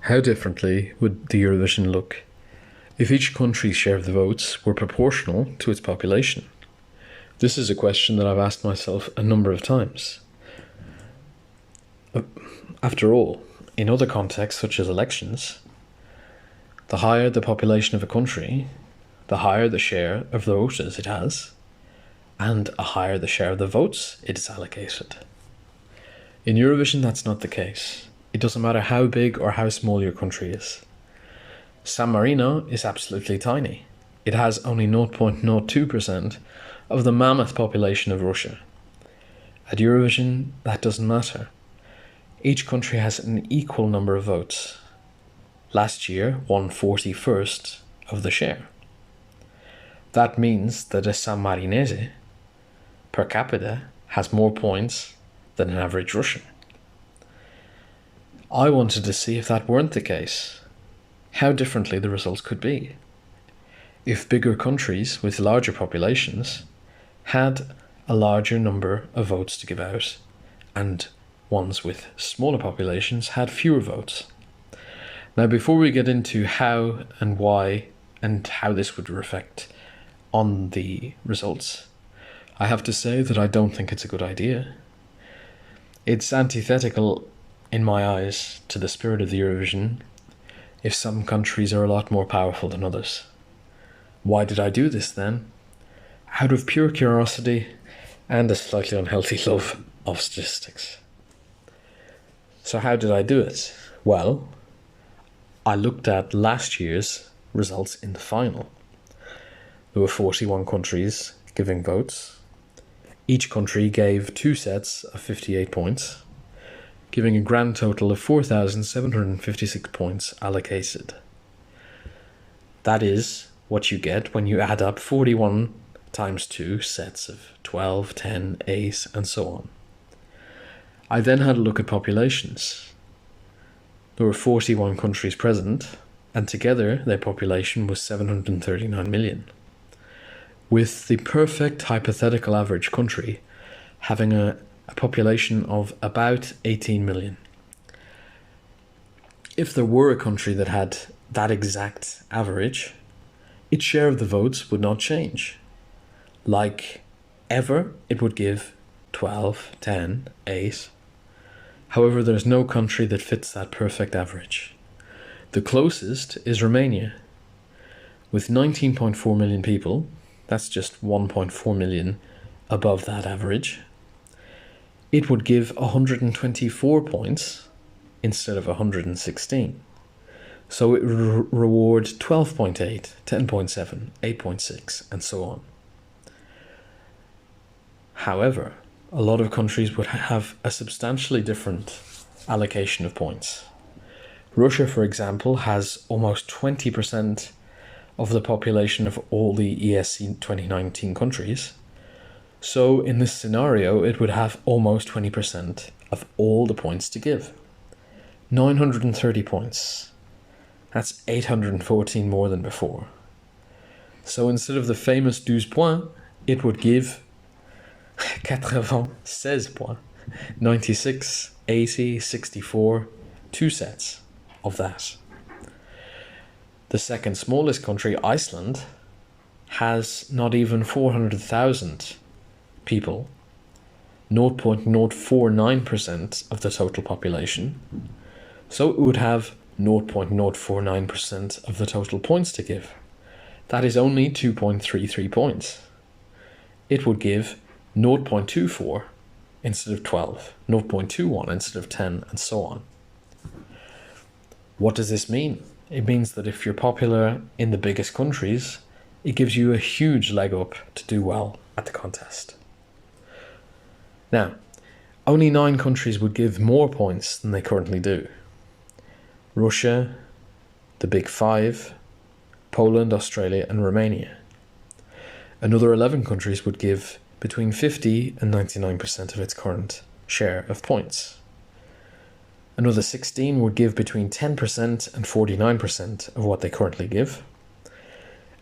How differently would the Eurovision look if each country's share of the votes were proportional to its population? This is a question that I've asked myself a number of times. After all, in other contexts such as elections, the higher the population of a country, the higher the share of the voters it has, and a higher the share of the votes it is allocated. In Eurovision, that's not the case. It doesn't matter how big or how small your country is. San Marino is absolutely tiny. It has only 0.02% of the mammoth population of Russia. At Eurovision, that doesn't matter. Each country has an equal number of votes. Last year, 1/41st of the share. That means that a San Marinese, per capita, has more points than an average Russian. I wanted to see if that weren't the case, how differently the results could be. If bigger countries with larger populations had a larger number of votes to give out, and ones with smaller populations had fewer votes. Now, before we get into how and why and how this would reflect on the results, I have to say that I don't think it's a good idea. It's antithetical, in my eyes, to the spirit of the Eurovision if some countries are a lot more powerful than others. Why did I do this then? Out of pure curiosity and a slightly unhealthy love of statistics. So how did I do it? Well, I looked at last year's results in the final. There were 41 countries giving votes. Each country gave 2 sets of 58 points, giving a grand total of 4,756 points allocated. That is what you get when you add up 41 times 2 sets of 12, 10, 8, and so on. I then had a look at populations. There were 41 countries present, and together their population was 739 million. With the perfect hypothetical average country having a population of about 18 million. If there were a country that had that exact average, its share of the votes would not change. Like ever, it would give 12, 10, 8. However, there's no country that fits that perfect average. The closest is Romania. With 19.4 million people, that's just 1.4 million above that average, it would give 124 points instead of 116. So it would reward 12.8, 10.7, 8.6, and so on. However, a lot of countries would have a substantially different allocation of points. Russia, for example, has almost 20% of the population of all the ESC 2019 countries. So in this scenario, it would have almost 20% of all the points to give. 930 points. That's 814 more than before. So instead of the famous 12 points, it would give 96 points. 96, 80, 64, 2 sets of that. The second smallest country, Iceland, has not even 400,000 people, 0.049% of the total population. So it would have 0.049% of the total points to give. That is only 2.33 points. It would give 0.24 instead of 12, 0.21 instead of 10, and so on. What does this mean? It means that if you're popular in the biggest countries, it gives you a huge leg up to do well at the contest. Now, only 9 countries would give more points than they currently do. Russia, the Big Five, Poland, Australia, and Romania. Another 11 countries would give between 50 and 99% of its current share of points. Another 16 would give between 10% and 49% of what they currently give.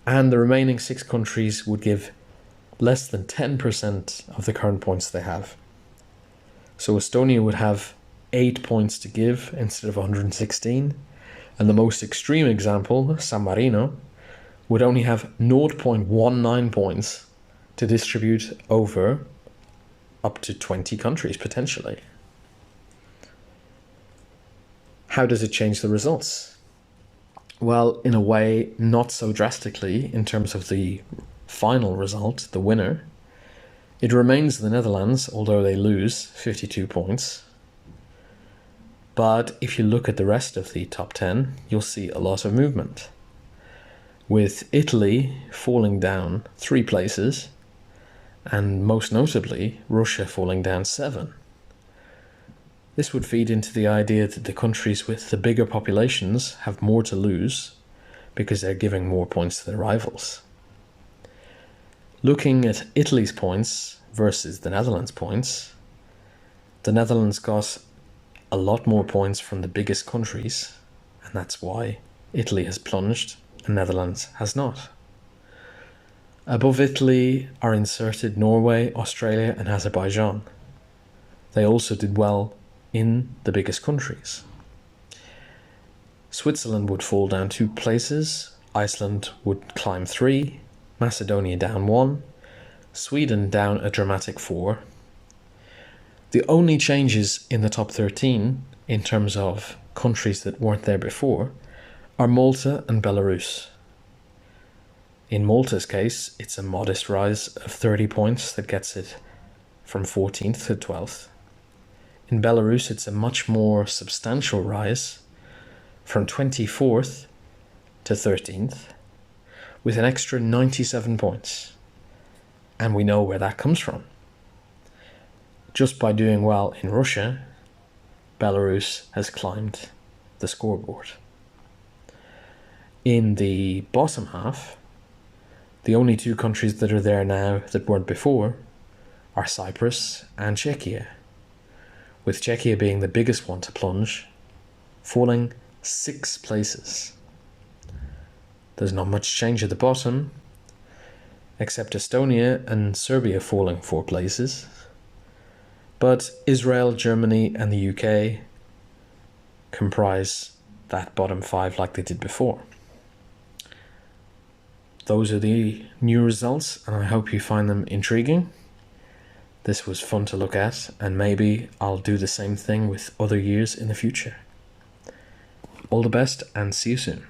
And the remaining 6 countries would give less than 10% of the current points they have. So Estonia would have 8 points to give instead of 116. And the most extreme example, San Marino, would only have 0.19 points to distribute over up to 20 countries potentially. How does it change the results? Well, in a way, not so drastically in terms of the final result, the winner. It remains the Netherlands, although they lose 52 points. But if you look at the rest of the top 10, you'll see a lot of movement, with Italy falling down 3 places, and most notably, Russia falling down 7. This would feed into the idea that the countries with the bigger populations have more to lose because they're giving more points to their rivals. Looking at Italy's points versus the Netherlands' points, the Netherlands got a lot more points from the biggest countries, and that's why Italy has plunged and Netherlands has not. Above Italy are inserted Norway, Australia and Azerbaijan. They also did well in the biggest countries. Switzerland would fall down 2 places, Iceland would climb 3, Macedonia down 1, Sweden down a dramatic 4. The only changes in the top 13 in terms of countries that weren't there before are Malta and Belarus. In Malta's case, it's a modest rise of 30 points that gets it from 14th to 12th. In Belarus, it's a much more substantial rise from 24th to 13th with an extra 97 points. And we know where that comes from. Just by doing well in Russia, Belarus has climbed the scoreboard. In the bottom half, the only 2 countries that are there now that weren't before are Cyprus and Czechia, with Czechia being the biggest one to plunge, falling 6 places. There's not much change at the bottom, except Estonia and Serbia falling 4 places. But Israel, Germany and the UK comprise that bottom 5 like they did before. Those are the new results, and I hope you find them intriguing. This was fun to look at, and maybe I'll do the same thing with other years in the future. All the best, and see you soon.